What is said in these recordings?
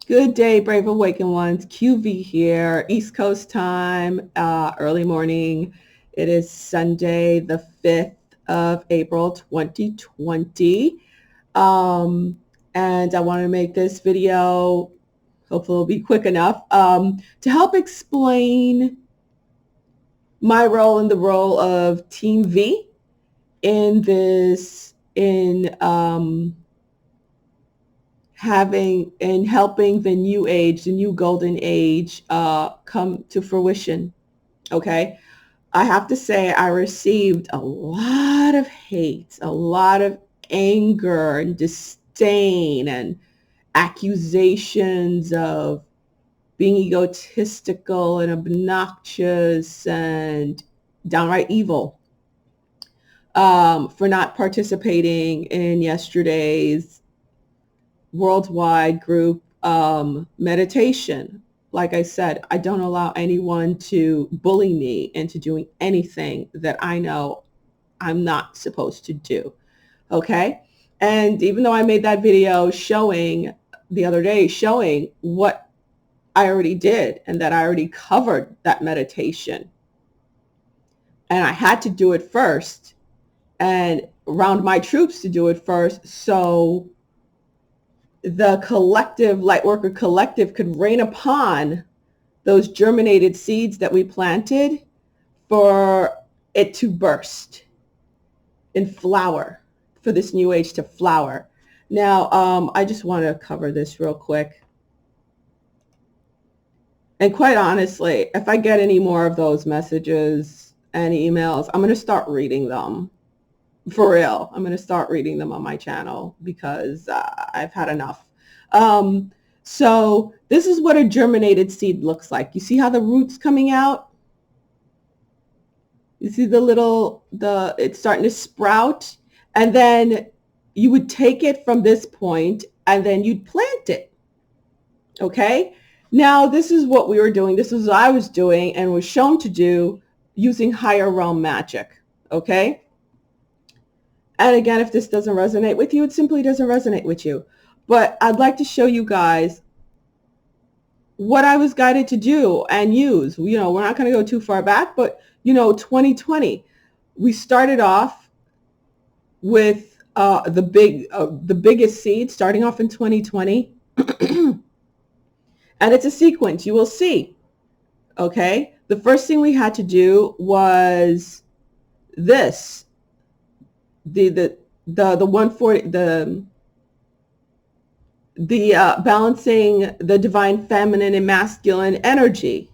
Good day, brave awakened ones. QV here, East Coast time, early morning. It is Sunday, the 5th of April, 2020. And I want to make this video, hopefully it'll be quick enough, to help explain my role in the role of Team V in this, helping the new age, the new golden age, come to fruition. Okay. I have to say I received a lot of hate, a lot of anger and disdain and accusations of being egotistical and obnoxious and downright evil, for not participating in yesterday's worldwide group meditation. Like I said, I don't allow anyone to bully me into doing anything that I know I'm not supposed to do. Okay. And even though I made that video the other day showing what I already did and that I already covered that meditation, and I had to do it first and round my troops to do it first, so the collective, Lightworker collective, could rain upon those germinated seeds that we planted for it to burst and flower, for this new age to flower. Now, I just want to cover this real quick. And quite honestly, if I get any more of those messages and emails, I'm going to start reading them. For real, I'm going to start reading them on my channel because I've had enough. So this is what a germinated seed looks like. You see how the root's coming out? You see it's starting to sprout, and then you would take it from this point and then you'd plant it. Okay. Now this is what we were doing. This is what I was doing and was shown to do using higher realm magic. Okay. And again, if this doesn't resonate with you, it simply doesn't resonate with you. But I'd like to show you guys what I was guided to do and use. We're not going to go too far back, but 2020, we started off with the biggest seed, starting off in 2020. And it's a sequence, you will see. Okay. The first thing we had to do was this. The 140, balancing the divine feminine and masculine energy,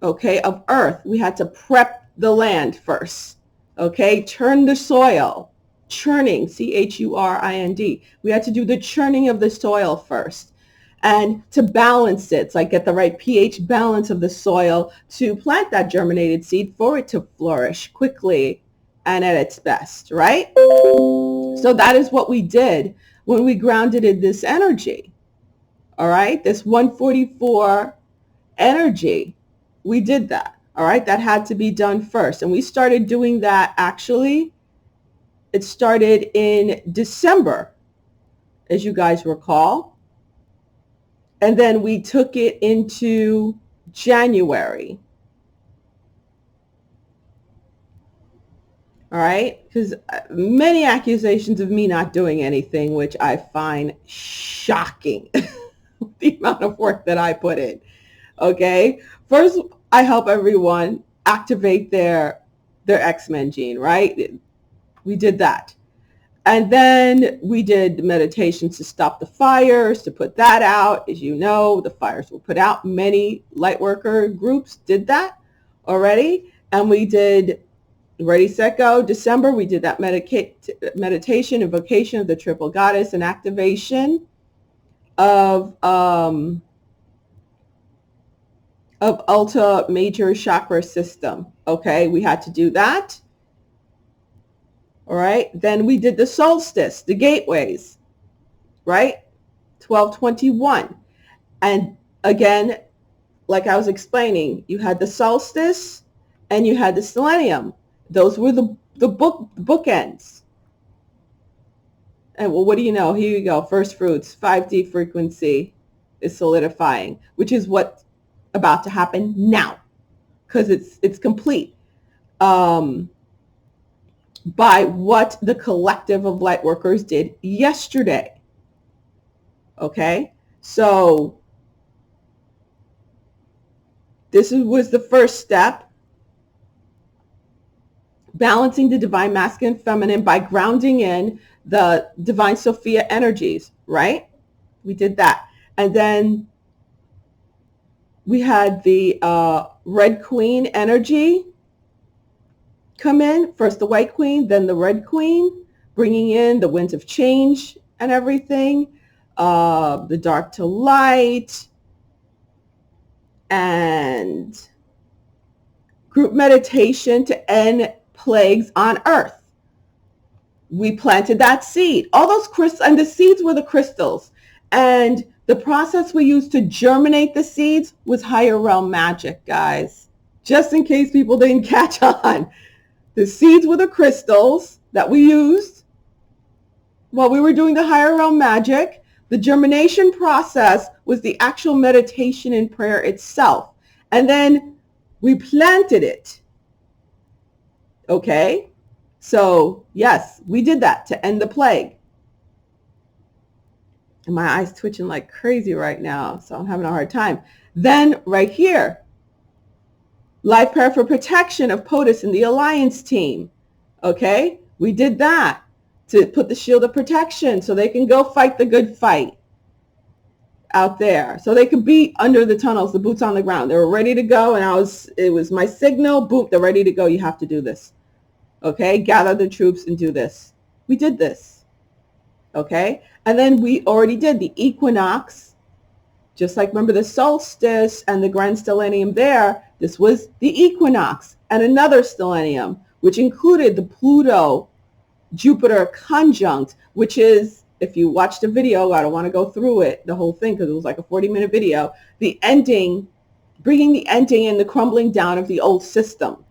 okay, of earth. We had to prep the land first, okay, turn the soil, churning, CHURIND. We had to do the churning of the soil first, and to balance it, so get the right pH balance of the soil to plant that germinated seed for it to flourish quickly and at its best, right? So that is what we did when we grounded in this energy. All right, this 144 energy, we did that. All right, that had to be done first. And we started doing that, actually, it started in December, as you guys recall. And then we took it into January. All right, because many accusations of me not doing anything, which I find shocking, the amount of work that I put in. Okay, first I help everyone activate their X-Men gene, right? We did that. And then we did meditations to stop the fires, to put that out. As you know, the fires were put out. Many Lightworker groups did that already. And we did Ready, Set, Go. December, we did that meditation, invocation of the triple goddess, and activation of Ultra Major Chakra System. Okay, we had to do that. All right, then we did the solstice, the gateways, right? 12/21. And again, like I was explaining, you had the solstice and you had the selenium. Those were the bookends. And well, what do you know? Here you go. First fruits, 5D frequency. is solidifying, which is what's about to happen now, because it's complete by what the collective of Lightworkers did yesterday. Okay, so this was the first step, balancing the divine masculine and feminine by grounding in the divine Sophia energies, right? We did that. And then we had the Red Queen energy come in. First the White Queen, then the Red Queen, bringing in the winds of change and everything, the dark to light, and group meditation to end plagues on earth. We planted that seed. All those crystals, and the seeds were the crystals. And the process we used to germinate the seeds was higher realm magic, guys. Just in case people didn't catch on. The seeds were the crystals that we used while we were doing the higher realm magic. The germination process was the actual meditation and prayer itself. And then we planted it. Okay? So, yes, we did that to end the plague. And my eyes twitching like crazy right now, so I'm having a hard time. Then right here, life prayer for protection of POTUS and the Alliance team. Okay? We did that to put the shield of protection so they can go fight the good fight out there. So they could be under the tunnels, the boots on the ground. They were ready to go, and it was my signal, boom, they're ready to go. You have to do this. Okay? Gather the troops and do this. We did this. Okay? And then we already did the equinox, just like remember the solstice and the grand stellenium there. This was the equinox and another stellenium, which included the Pluto Jupiter conjunct, which is, if you watch the video, I don't want to go through it, the whole thing, because it was like a 40-minute video, the ending, bringing the ending and the crumbling down of the old system.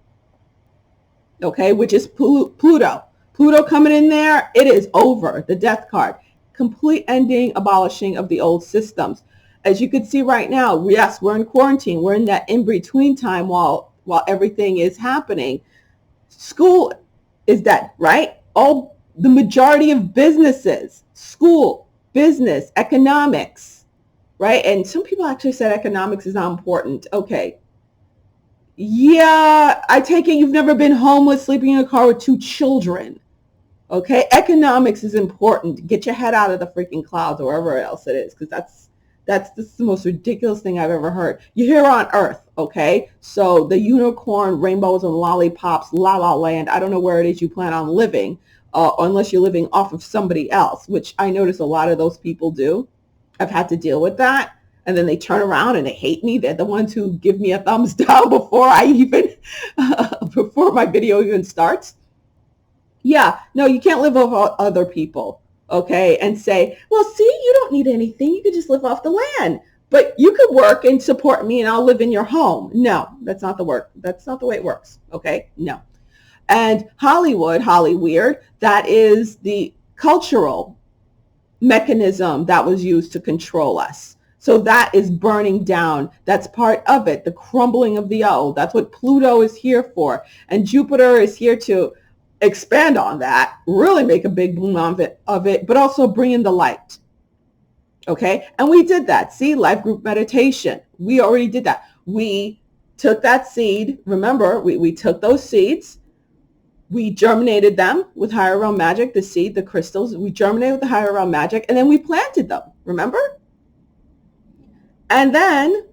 Okay, which is Pluto. Pluto coming in there, it is over, the death card. Complete ending, abolishing of the old systems. As you can see right now, yes, we're in quarantine. We're in that in-between time while everything is happening. School is dead, right? The majority of businesses, school, business, economics, right? And some people actually said economics is not important. Okay. Yeah, I take it you've never been homeless, sleeping in a car with 2 children. Okay, economics is important. Get your head out of the freaking clouds or wherever else it is, because that's the most ridiculous thing I've ever heard. You're here on Earth, okay? So the unicorn, rainbows, and lollipops, la la land, I don't know where it is you plan on living, unless you're living off of somebody else, which I notice a lot of those people do. I've had to deal with that. And then they turn around and they hate me. They're the ones who give me a thumbs down before before my video even starts. Yeah, no, you can't live off other people, okay, and say, well, see, you don't need anything. You could just live off the land. But you could work and support me and I'll live in your home. No, that's not the work. That's not the way it works, okay? No. And Hollyweird, that is the cultural mechanism that was used to control us. So that is burning down. That's part of it, the crumbling of the old. That's what Pluto is here for. And Jupiter is here to expand on that, really make a big boom of it, but also bring in the light. Okay, and we did that. See, life group meditation. We already did that. We took that seed. Remember, we took those seeds. We germinated them with higher realm magic, the seed, the crystals. We germinated with the higher realm magic, and then we planted them. Remember? And then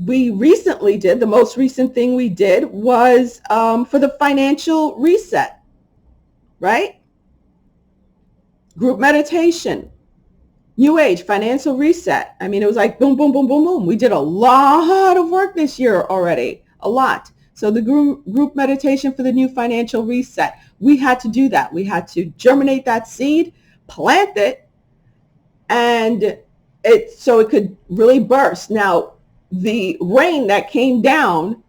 we recently did, the most recent thing we did was for the financial reset, right? Group meditation, new age, financial reset. I mean, it was like boom, boom, boom, boom, boom. We did a lot of work this year already, a lot. So the group meditation for the new financial reset, we had to do that. We had to germinate that seed, plant it, and so it could really burst. Now, the rain that came down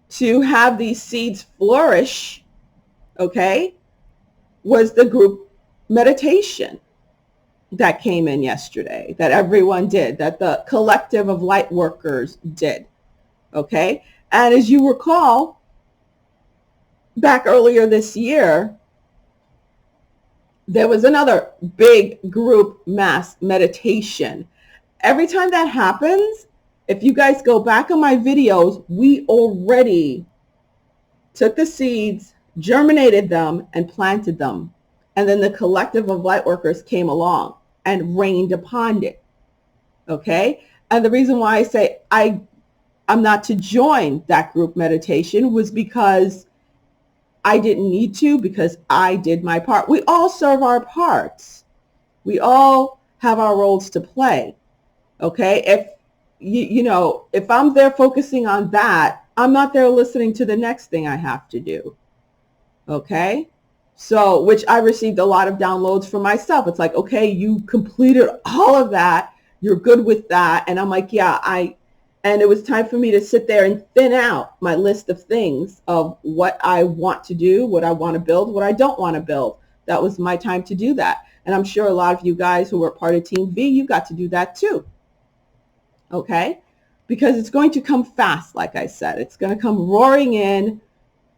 to have these seeds flourish, okay, was the group meditation. that came in yesterday, that everyone did, that the collective of light workers did. Okay. And as you recall, back earlier this year, there was another big group mass meditation. Every time that happens, if you guys go back on my videos, we already took the seeds, germinated them, and planted them. And then the collective of light workers came along and rained upon it. Okay? And the reason why I say I'm not to join that group meditation was because I didn't need to, because I did my part. We all serve our parts. We all have our roles to play. Okay? If if I'm there focusing on that, I'm not there listening to the next thing I have to do. Okay? So, which I received a lot of downloads for myself. It's like, okay, you completed all of that. You're good with that. And I'm like, yeah, and it was time for me to sit there and thin out my list of things of what I want to do, what I want to build, what I don't want to build. That was my time to do that. And I'm sure a lot of you guys who were part of Team V, you got to do that too. Okay? Because it's going to come fast, like I said. It's going to come roaring in.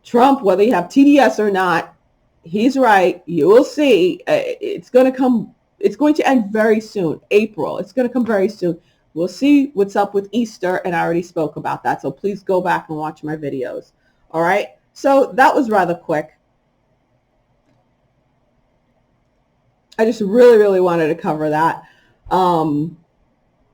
Trump, whether you have TDS or not, he's right. You will see. It's going to come. It's going to end very soon. April. It's going to come very soon. We'll see what's up with Easter, and I already spoke about that. So please go back and watch my videos. All right? So that was rather quick. I just really, really wanted to cover that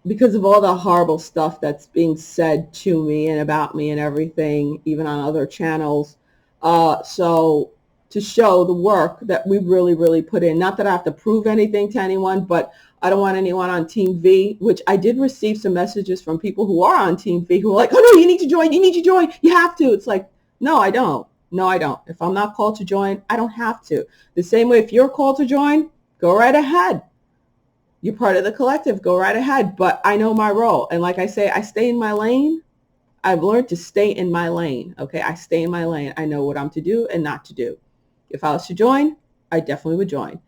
because of all the horrible stuff that's being said to me and about me and everything, even on other channels. So to show the work that we really, really put in. Not that I have to prove anything to anyone, but I don't want anyone on Team V, which I did receive some messages from people who are on Team V who are like, oh no, you need to join, you have to. It's like, no, I don't. No, I don't. If I'm not called to join, I don't have to. The same way if you're called to join, go right ahead. You're part of the collective, go right ahead. But I know my role. And like I say, I stay in my lane. I've learned to stay in my lane. Okay, I stay in my lane. I know what I'm to do and not to do. If I was to join, I definitely would join.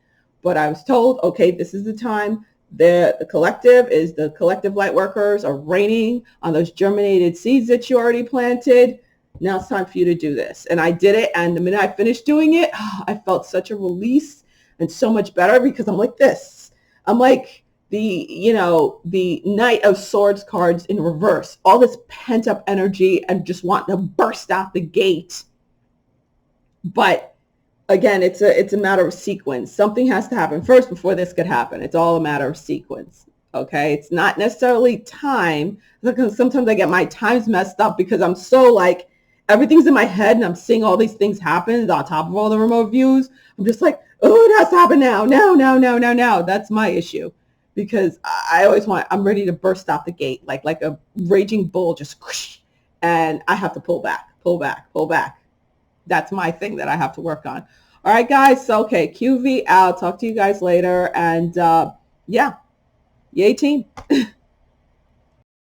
But I was told, okay, this is the time. The collective is the collective light workers are raining on those germinated seeds that you already planted. Now it's time for you to do this. And I did it. And the minute I finished doing it, I felt such a release and so much better because I'm like this. I'm like the Knight of Swords cards in reverse. All this pent up energy and just wanting to burst out the gate. But again, it's a matter of sequence. Something has to happen first before this could happen. It's all a matter of sequence. Okay. It's not necessarily time. Because sometimes I get my times messed up because I'm so like, everything's in my head and I'm seeing all these things happen on top of all the remote views. I'm just like, oh, it has to happen now. No. That's my issue. Because I always I'm ready to burst out the gate like a raging bull, just whoosh, and I have to pull back. That's my thing that I have to work on. All right, guys. So, okay, QV out. Talk to you guys later. And yeah, yay team.